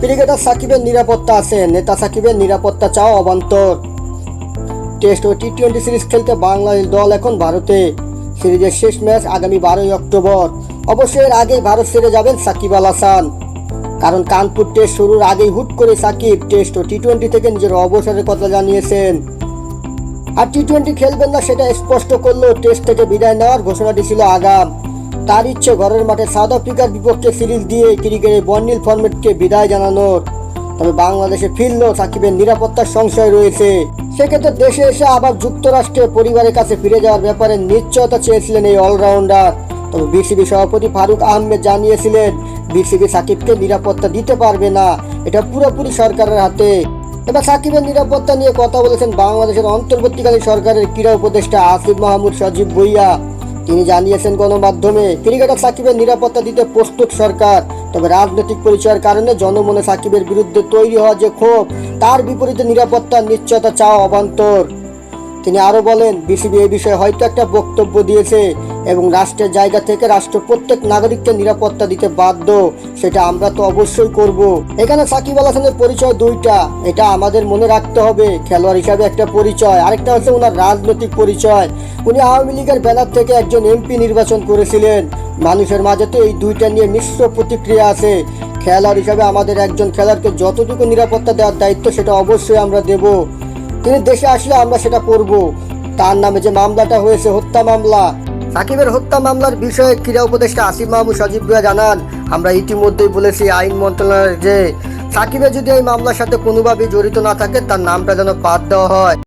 Cricketer সাকিবের নিরাপত্তা আছে, নেতা সাকিবের নিরাপত্তা চাও অবান্তর। টেস্ট ও টি-20 সিরিজ খেলতে বাংলাদেশ দল এখন ভারতে। সিরিজের শেষ ম্যাচ আগামী 12ই অক্টোবর। অবশ্যই এর আগেই ভারত ছেড়ে যাবেন সাকিব আল হাসান, কারণ কানপুর টেস্ট শুরুর আগেই হুট করে সাকিব টেস্ট ও টি-20 থেকে নিজের অবসরের কথা জানিয়েছেন। আর টি-20 খেলবেন না সেটা স্পষ্ট করলেও টেস্ট থেকে বিদায় নেওয়ার ঘোষণাটি ছিল আগাম। তার ইচ্ছে ঘরের মাঠে সাউথ আফ্রিকার বিপক্ষে সিরিজ দিয়ে ক্রিকেটের বর্ণিল ফরম্যাটকে বিদায় জানানোর। তবে বাংলাদেশে ফিরলেও সাকিবের নিরাপত্তার সংশয় রয়েছে। সেক্ষেত্রে দেশে এসে আবার যুক্তরাষ্ট্রে পরিবারের কাছে ফিরে যাওয়ার ব্যাপারে নিশ্চয়তা চেয়েছিলেন এই অলরাউন্ডার। তবে বিসিবি সভাপতি ফারুক আহমেদ জানিয়েছিলেন বিসিবি সাকিবকে নিরাপত্তা দিতে পারবে না, এটা পুরোপুরি সরকারের হাতে। এবার সাকিবের নিরাপত্তা নিয়ে কথা বলেছেন বাংলাদেশের অন্তর্বর্তীকালীন সরকারের ক্রীড়া উপদেষ্টা আসিফ মাহমুদ সজীব ভুঁইয়া। তিনি জানিয়েছেন গণমাধ্যমে ক্রিকেটার সাকিবের নিরাপত্তা দিতে প্রস্তুত সরকার। তবে রাজনৈতিক পরিচয়ের কারণে জনমনে সাকিবের বিরুদ্ধে তৈরি হওয়া যে ক্ষোভ, তার বিপরীতে নিরাপত্তার নিশ্চয়তা চাওয়া অবান্তর। তিনি আরো বলেন বিসিবি এই বিষয়ে হয়তো একটা বক্তব্য দিয়েছে এবং রাষ্ট্রের জায়গা থেকে রাষ্ট্র প্রত্যেক নাগরিককে নিরাপত্তা দিতে বাধ্য, সেটা আমরা তো অবশ্যই করব। এখানে সাকিব আল হাসানের পরিচয় দুইটা, এটা আমাদের মনে রাখতে হবে। খেলোয়াড় হিসাবে একটা পরিচয়, আরেকটা হচ্ছে ওনার রাজনৈতিক পরিচয়। উনি আওয়ামী লীগের ব্যানার থেকে একজন এমপি নির্বাচন করেছিলেন। মানুষের মাঝে তো এই দুইটা নিয়ে মিশ্র প্রতিক্রিয়া আছে। খেলোয়াড় হিসাবে আমাদের একজন খেলোয়াড়কে যতটুকু নিরাপত্তা দেওয়ার দায়িত্ব সেটা অবশ্যই আমরা দেব। তিনি দেশে আসলে আমরা সেটা করব। তার নামে যে মামলাটা হয়েছে, হত্যা মামলা, সাকিবের হত্যা মামলার বিষয়ে ক্রীড়া উপদেষ্টা আসিফ মাহমুদ সজীব ভুঁইয়া জানান, আমরা ইতিমধ্যেই বলেছি আইন মন্ত্রণালয়ের যে সাকিবের যদি এই মামলার সাথে কোনোভাবেই জড়িত না থাকে তার নামটা যেন বাদ দেওয়া হয়।